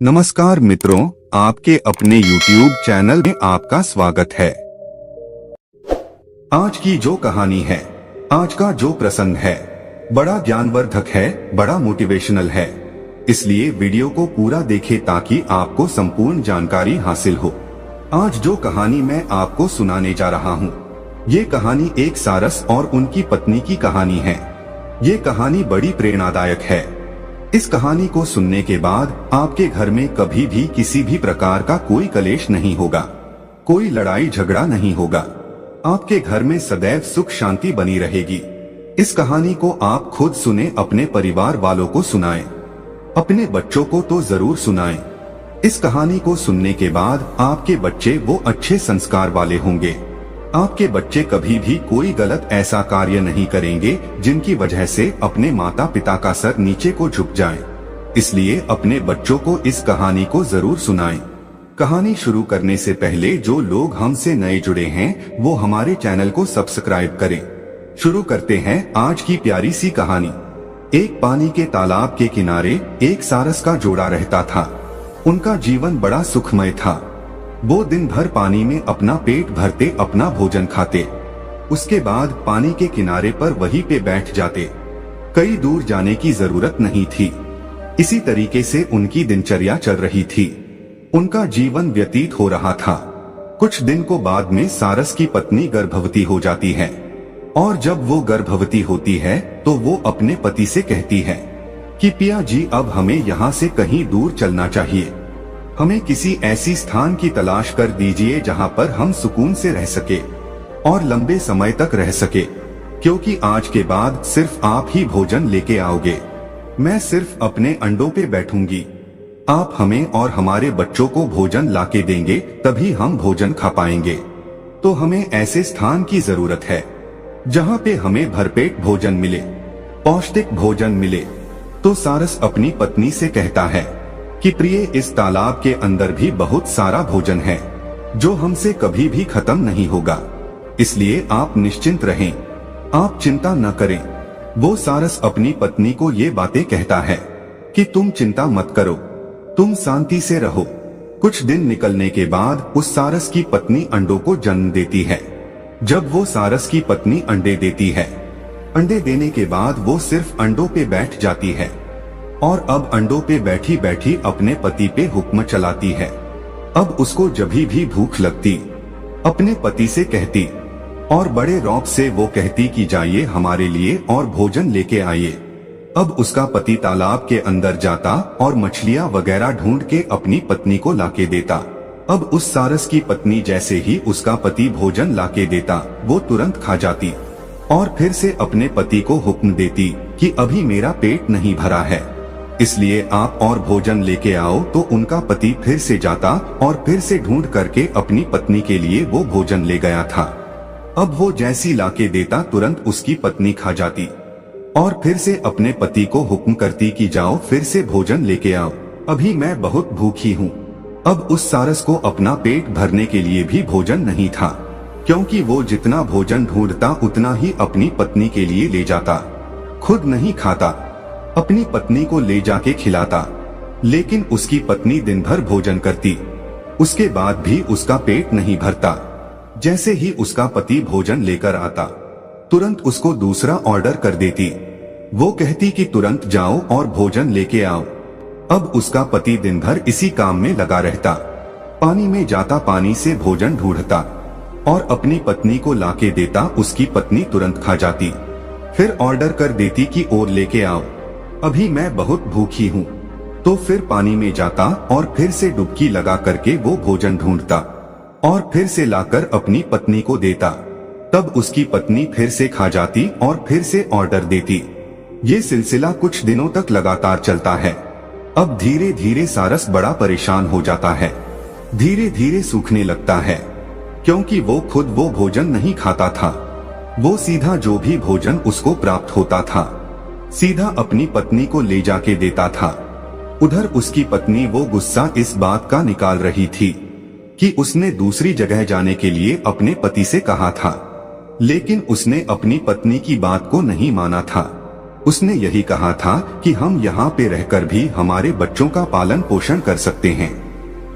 नमस्कार मित्रों, आपके अपने YouTube चैनल में आपका स्वागत है। आज की जो कहानी है, आज का जो प्रसंग है, बड़ा ज्ञानवर्धक है, बड़ा मोटिवेशनल है। इसलिए वीडियो को पूरा देखें ताकि आपको संपूर्ण जानकारी हासिल हो। आज जो कहानी मैं आपको सुनाने जा रहा हूँ, ये कहानी एक सारस और उनकी पत्नी की कहानी है। ये कहानी बड़ी प्रेरणादायक है। इस कहानी को सुनने के बाद आपके घर में कभी भी किसी भी प्रकार का कोई कलेश नहीं होगा, कोई लड़ाई झगड़ा नहीं होगा। आपके घर में सदैव सुख शांति बनी रहेगी। इस कहानी को आप खुद सुने, अपने परिवार वालों को सुनाएं, अपने बच्चों को तो जरूर सुनाएं। इस कहानी को सुनने के बाद आपके बच्चे वो अच्छे संस्कार वाले होंगे। आपके बच्चे कभी भी कोई गलत ऐसा कार्य नहीं करेंगे जिनकी वजह से अपने माता पिता का सर नीचे को झुक जाए। इसलिए अपने बच्चों को इस कहानी को जरूर सुनाएं। कहानी शुरू करने से पहले जो लोग हमसे नए जुड़े हैं वो हमारे चैनल को सब्सक्राइब करें। शुरू करते हैं आज की प्यारी सी कहानी। एक पानी के तालाब के किनारे एक सारस का जोड़ा रहता था। उनका जीवन बड़ा सुखमय था। वो दिन भर पानी में अपना पेट भरते, अपना भोजन खाते, उसके बाद पानी के किनारे पर वहीं पे बैठ जाते। कहीं दूर जाने की जरूरत नहीं थी। इसी तरीके से उनकी दिनचर्या चल रही थी। उनका जीवन व्यतीत हो रहा था। कुछ दिन को बाद में सारस की पत्नी गर्भवती हो जाती है और जब वो गर्भवती होती है तो वो अपने पति से कहती है कि पिया जी, अब हमें यहाँ से कहीं दूर चलना चाहिए। हमें किसी ऐसी स्थान की तलाश कर दीजिए जहाँ पर हम सुकून से रह सके और लंबे समय तक रह सके, क्योंकि आज के बाद सिर्फ आप ही भोजन लेके आओगे। मैं सिर्फ अपने अंडों पे बैठूंगी। आप हमें और हमारे बच्चों को भोजन लाके देंगे, तभी हम भोजन खा पाएंगे। तो हमें ऐसे स्थान की जरूरत है जहाँ पे हमें भरपेट भोजन मिले, पौष्टिक भोजन मिले। तो सारस अपनी पत्नी से कहता है कि प्रिय, इस तालाब के अंदर भी बहुत सारा भोजन है जो हमसे कभी भी खत्म नहीं होगा। इसलिए आप निश्चिंत रहें, आप चिंता न करें। वो सारस अपनी पत्नी को ये बातें कहता है कि तुम चिंता मत करो, तुम शांति से रहो। कुछ दिन निकलने के बाद उस सारस की पत्नी अंडों को जन्म देती है। जब वो सारस की पत्नी अंडे देती है, अंडे देने के बाद वो सिर्फ अंडों पे बैठ जाती है और अब अंडों पे बैठी बैठी अपने पति पे हुक्म चलाती है। अब उसको जभी भी भूख लगती, अपने पति से कहती और बड़े रौब से वो कहती कि जाइए हमारे लिए और भोजन लेके आइए। अब उसका पति तालाब के अंदर जाता और मछलियां वगैरह ढूंढ के अपनी पत्नी को लाके देता। अब उस सारस की पत्नी जैसे ही उसका पति भोजन लाके देता, वो तुरंत खा जाती और फिर से अपने पति को हुक्म देती कि अभी मेरा पेट नहीं भरा है, इसलिए आप और भोजन लेके आओ। तो उनका पति फिर से जाता और फिर से ढूंढ करके अपनी पत्नी के लिए वो भोजन ले गया था। अब वो जैसी लाके देता, तुरंत उसकी पत्नी खा जाती और फिर से अपने पति को हुक्म करती कि जाओ फिर से भोजन लेके आओ, अभी मैं बहुत भूखी हूँ। अब उस सारस को अपना पेट भरने के लिए भी भोजन नहीं था, क्योंकि वो जितना भोजन ढूंढता उतना ही अपनी पत्नी के लिए ले जाता। खुद नहीं खाता, अपनी पत्नी को ले जाके खिलाता। लेकिन उसकी पत्नी दिन भर भोजन करती, उसके बाद भी उसका पेट नहीं भरता। जैसे ही उसका पति भोजन लेकर आता, तुरंत उसको दूसरा ऑर्डर कर देती। वो कहती कि तुरंत जाओ और भोजन लेके आओ। अब उसका पति दिन भर इसी काम में लगा रहता। पानी में जाता, पानी से भोजन ढूंढता और अपनी पत्नी को लाके देता। उसकी पत्नी तुरंत खा जाती, फिर ऑर्डर कर देती कि और लेके आओ, अभी मैं बहुत भूखी हूँ। तो फिर पानी में जाता और फिर से डुबकी लगा करके वो भोजन ढूंढता और फिर से लाकर अपनी पत्नी को देता। तब उसकी पत्नी फिर से खा जाती और फिर से ऑर्डर देती। ये सिलसिला कुछ दिनों तक लगातार चलता है। अब धीरे धीरे सारस बड़ा परेशान हो जाता है, धीरे धीरे सूखने लगता है, क्योंकि वो खुद वो भोजन नहीं खाता था। वो सीधा जो भी भोजन उसको प्राप्त होता था, सीधा अपनी पत्नी को ले जाके देता था। उधर उसकी पत्नी वो गुस्सा इस बात का निकाल रही थी कि उसने दूसरी जगह जाने के लिए अपने पति से कहा था, लेकिन उसने अपनी पत्नी की बात को नहीं माना था। उसने यही कहा था कि हम यहाँ पे रहकर भी हमारे बच्चों का पालन पोषण कर सकते हैं।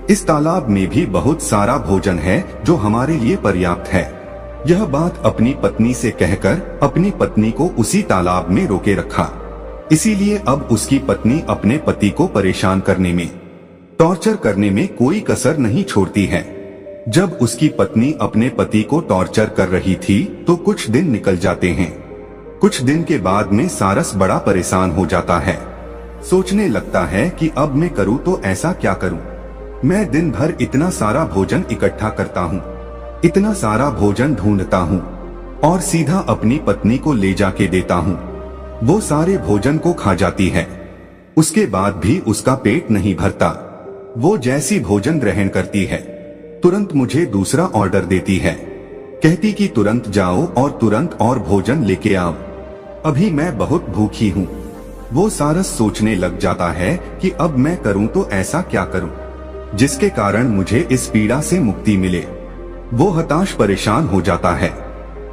इस तालाब में भी बहुत सारा भोजन है जो हमारे लिए पर्याप्त है। यह बात अपनी पत्नी से कहकर अपनी पत्नी को उसी तालाब में रोके रखा। इसीलिए अब उसकी पत्नी अपने पति को परेशान करने में, टॉर्चर करने में कोई कसर नहीं छोड़ती है। जब उसकी पत्नी अपने पति को टॉर्चर कर रही थी तो कुछ दिन निकल जाते हैं। कुछ दिन के बाद में सारस बड़ा परेशान हो जाता है। सोचने लगता है कि अब मैं करूँ तो ऐसा क्या करूँ। मैं दिन भर इतना सारा भोजन इकट्ठा करता हूँ, इतना सारा भोजन ढूंढता हूँ और सीधा अपनी पत्नी को ले जाके देता हूँ। वो सारे भोजन को खा जाती है। उसके बाद भी उसका पेट नहीं भरता। वो जैसी भोजन ग्रहण करती है तुरंत मुझे दूसरा ऑर्डर देती है। कहती कि तुरंत जाओ और तुरंत और भोजन लेके आओ, अभी मैं बहुत भूखी हूँ। वो सारस सोचने लग जाता है कि अब मैं करूँ तो ऐसा क्या करूँ जिसके कारण मुझे इस पीड़ा से मुक्ति मिले। वो हताश परेशान हो जाता है।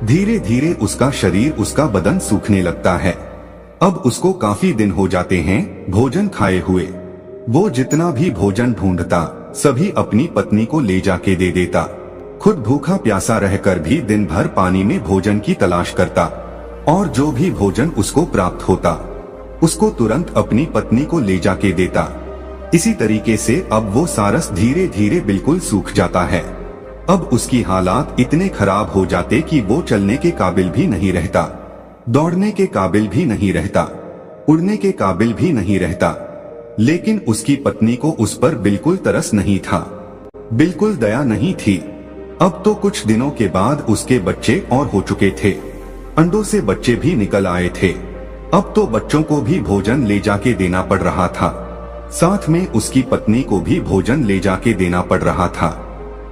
धीरे धीरे उसका शरीर, उसका बदन सूखने लगता है। अब उसको काफी दिन हो जाते हैं भोजन खाए हुए। वो जितना भी भोजन ढूंढता सभी अपनी पत्नी को ले जाके दे देता। खुद भूखा प्यासा रहकर भी दिन भर पानी में भोजन की तलाश करता और जो भी भोजन उसको प्राप्त होता उसको तुरंत अपनी पत्नी को ले जाके देता। इसी तरीके से अब वो सारस धीरे धीरे बिल्कुल सूख जाता है। अब उसकी हालात इतने खराब हो जाते कि वो चलने के काबिल भी नहीं रहता, दौड़ने के काबिल भी नहीं रहता, उड़ने के काबिल भी नहीं रहता। लेकिन उसकी पत्नी को उस पर बिल्कुल तरस नहीं था, बिल्कुल दया नहीं थी। अब तो कुछ दिनों के बाद उसके बच्चे और हो चुके थे। अंडों से बच्चे भी निकल आए थे। अब तो बच्चों को भी भोजन ले जाके देना पड़ रहा था, साथ में उसकी पत्नी को भी भोजन ले जाके देना पड़ रहा था।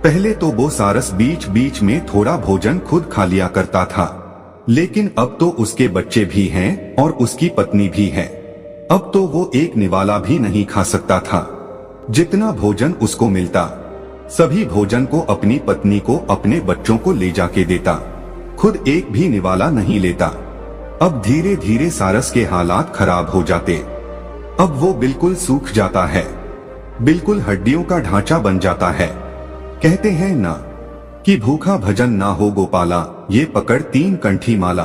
पहले तो वो सारस बीच बीच में थोड़ा भोजन खुद खा लिया करता था, लेकिन अब तो उसके बच्चे भी हैं और उसकी पत्नी भी है। अब तो वो एक निवाला भी नहीं खा सकता था। जितना भोजन उसको मिलता सभी भोजन को अपनी पत्नी को, अपने बच्चों को ले जाके देता, खुद एक भी निवाला नहीं लेता। अब धीरे धीरे सारस के हालात खराब हो जाते। अब वो बिल्कुल सूख जाता है, बिल्कुल हड्डियों का ढांचा बन जाता है। कहते हैं ना कि भूखा भजन ना हो गोपाला, ये पकड़ 3 कंठी माला।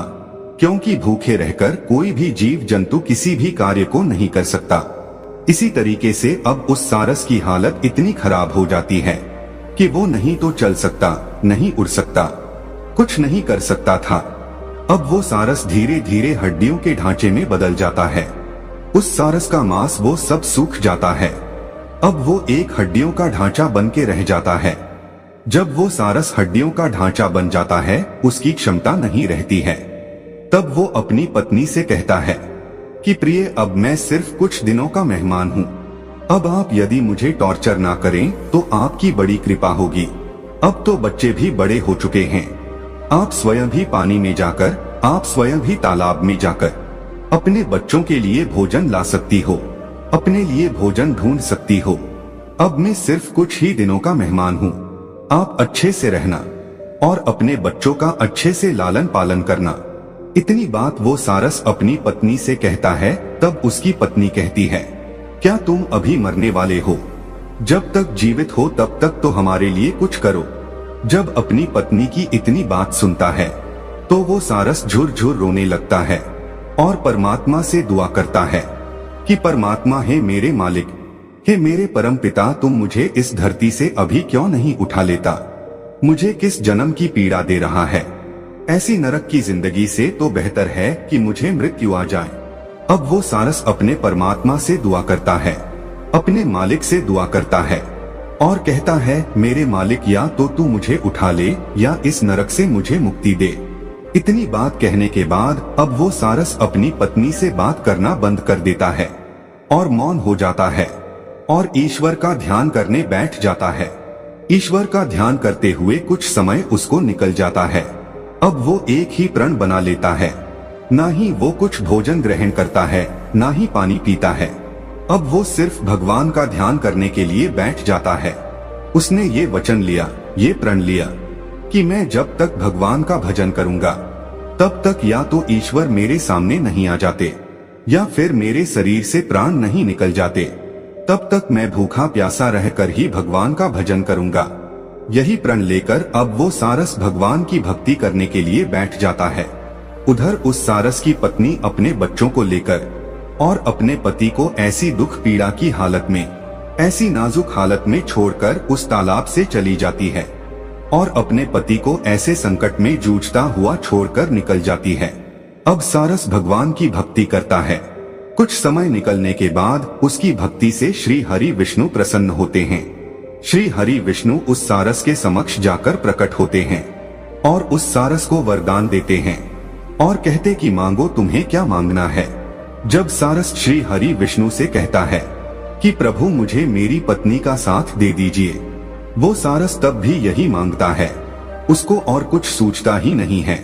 क्योंकि भूखे रहकर कोई भी जीव जंतु किसी भी कार्य को नहीं कर सकता। इसी तरीके से अब उस सारस की हालत इतनी खराब हो जाती है कि वो नहीं तो चल सकता, नहीं उड़ सकता, कुछ नहीं कर सकता था। अब वो सारस धीरे धीरे हड्डियों के ढांचे में बदल जाता है। उस सारस का मांस वो सब सूख जाता है। अब वो एक हड्डियों का ढांचा बन के रह जाता है। जब वो सारस हड्डियों का ढांचा बन जाता है, उसकी क्षमता नहीं रहती है। तब वो अपनी पत्नी से कहता है कि प्रिय, अब मैं सिर्फ कुछ दिनों का मेहमान हूँ। अब आप यदि मुझे टॉर्चर ना करें तो आपकी बड़ी कृपा होगी। अब तो बच्चे भी बड़े हो चुके हैं। आप स्वयं भी पानी में जाकर, आप स्वयं भी तालाब में जाकर अपने बच्चों के लिए भोजन ला सकती हो, अपने लिए भोजन ढूंढ सकती हो। अब मैं सिर्फ कुछ ही दिनों का मेहमान हूँ। आप अच्छे से रहना और अपने बच्चों का अच्छे से लालन पालन करना। इतनी बात वो सारस अपनी पत्नी से कहता है। तब उसकी पत्नी कहती है, क्या तुम अभी मरने वाले हो? जब तक जीवित हो तब तक तो हमारे लिए कुछ करो। जब अपनी पत्नी की इतनी बात सुनता है तो वो सारस झुरझुर रोने लगता है और परमात्मा से दुआ करता है कि परमात्मा, हे मेरे मालिक, हे मेरे परम पिता, तुम मुझे इस धरती से अभी क्यों नहीं उठा लेता? मुझे किस जन्म की पीड़ा दे रहा है? ऐसी नरक की जिंदगी से तो बेहतर है कि मुझे मृत्यु आ जाए। अब वो सारस अपने परमात्मा से दुआ करता है, अपने मालिक से दुआ करता है और कहता है, मेरे मालिक, या तो तू मुझे उठा ले या इस नरक से मुझे मुक्ति दे। इतनी बात कहने के बाद अब वो सारस अपनी पत्नी से बात करना बंद कर देता है और मौन हो जाता है और ईश्वर का ध्यान करने बैठ जाता है। ईश्वर का ध्यान करते हुए कुछ समय उसको निकल जाता है। अब वो एक ही प्रण बना लेता है, ना ही वो कुछ भोजन ग्रहण करता है, ना ही पानी पीता है। अब वो सिर्फ भगवान का ध्यान करने के लिए बैठ जाता है। उसने ये वचन लिया, ये प्रण लिया कि मैं जब तक भगवान का भजन करूंगा तब तक या तो ईश्वर मेरे सामने नहीं आ जाते या फिर मेरे शरीर से प्राण नहीं निकल जाते, तब तक मैं भूखा प्यासा रहकर ही भगवान का भजन करूंगा। यही प्रण लेकर अब वो सारस भगवान की भक्ति करने के लिए बैठ जाता है। उधर उस सारस की पत्नी अपने बच्चों को लेकर और अपने पति को ऐसी दुख पीड़ा की हालत में, ऐसी नाजुक हालत में छोड़कर उस तालाब से चली जाती है और अपने पति को ऐसे संकट में जूझता हुआ छोड़कर निकल जाती है। अब सारस भगवान की भक्ति करता है। कुछ समय निकलने के बाद उसकी भक्ति से श्री हरि विष्णु प्रसन्न होते हैं। श्री हरि विष्णु उस सारस के समक्ष जाकर प्रकट होते हैं और उस सारस को वरदान देते हैं और कहते कि मांगो, तुम्हें क्या मांगना है। जब सारस श्री हरि विष्णु से कहता है कि प्रभु मुझे मेरी पत्नी का साथ दे दीजिए, वो सारस तब भी यही मांगता है, उसको और कुछ सूझता ही नहीं है।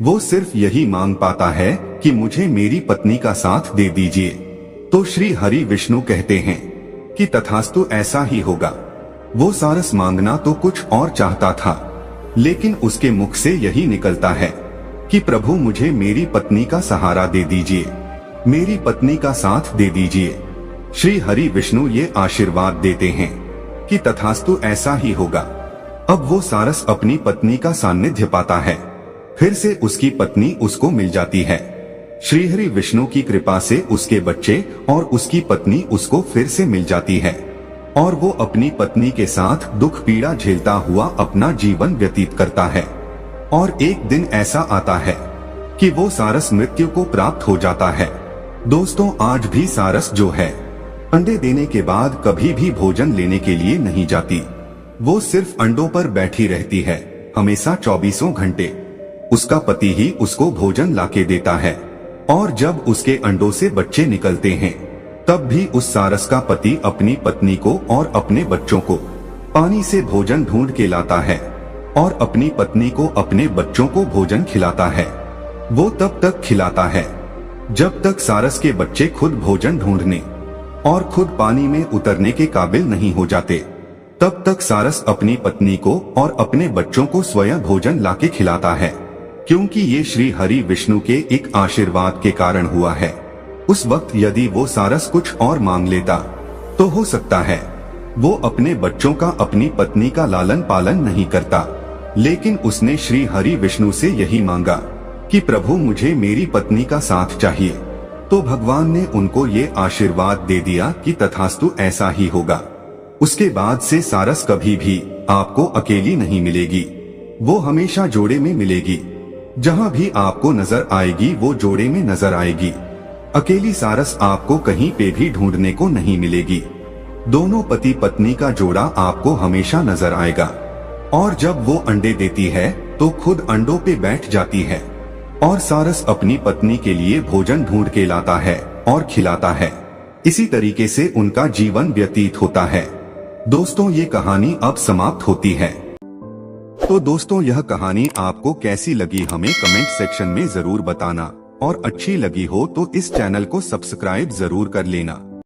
वो सिर्फ यही मांग पाता है कि मुझे मेरी पत्नी का साथ दे दीजिए। तो श्री हरि विष्णु कहते हैं कि तथास्तु, ऐसा ही होगा। वो सारस मांगना तो कुछ और चाहता था, लेकिन उसके मुख से यही निकलता है कि प्रभु मुझे मेरी पत्नी का सहारा दे दीजिए, मेरी पत्नी का साथ दे दीजिए। श्री हरि विष्णु ये आशीर्वाद देते हैं कि तथास्तु, ऐसा ही होगा। अब वो सारस अपनी पत्नी का सानिध्य पाता है। फिर से उसकी पत्नी उसको मिल जाती है। श्री हरि विष्णु की कृपा से उसके बच्चे और उसकी पत्नी उसको फिर से मिल जाती है और वो अपनी पत्नी के साथ दुख पीड़ा झेलता हुआ अपना जीवन व्यतीत करता है। और एक दिन ऐसा आता है कि वो सारस मृत्यु को प्राप्त हो जाता है। दोस्तों, आज भी सारस जो है, अंडे देने के बाद कभी भी भोजन लेने के लिए नहीं जाती। वो सिर्फ अंडों पर बैठी रहती है, हमेशा 24 घंटे। उसका पति ही उसको भोजन लाके देता है और जब उसके अंडों से बच्चे निकलते हैं, तब भी उस सारस का पति अपनी पत्नी को और अपने बच्चों को पानी से भोजन ढूंढ के लाता है और अपनी पत्नी को अपने बच्चों को भोजन खिलाता है। वो तब तक खिलाता है जब तक सारस के बच्चे खुद भोजन ढूंढने और खुद पानी में उतरने के काबिल नहीं हो जाते। तब तक सारस अपनी पत्नी को और अपने बच्चों को स्वयं भोजन लाके खिलाता है, क्योंकि ये श्री हरि विष्णु के एक आशीर्वाद के कारण हुआ है। उस वक्त यदि वो सारस कुछ और मांग लेता तो हो सकता है वो अपने बच्चों का, अपनी पत्नी का लालन पालन नहीं करता, लेकिन उसने श्री हरि विष्णु से यही मांगा कि प्रभु मुझे मेरी पत्नी का साथ चाहिए। तो भगवान ने उनको ये आशीर्वाद दे दिया कि तथास्तु, ऐसा ही होगा। उसके बाद से सारस कभी भी आपको अकेली नहीं मिलेगी, वो हमेशा जोड़े में मिलेगी। जहाँ भी आपको नजर आएगी वो जोड़े में नजर आएगी। अकेली सारस आपको कहीं पे भी ढूंढने को नहीं मिलेगी। दोनों पति पत्नी का जोड़ा आपको हमेशा नजर आएगा। और जब वो अंडे देती है तो खुद अंडों पे बैठ जाती है और सारस अपनी पत्नी के लिए भोजन ढूंढ के लाता है और खिलाता है। इसी तरीके से उनका जीवन व्यतीत होता है। दोस्तों, ये कहानी अब समाप्त होती है। तो दोस्तों, यह कहानी आपको कैसी लगी हमें कमेंट सेक्शन में जरूर बताना और अच्छी लगी हो तो इस चैनल को सब्सक्राइब जरूर कर लेना।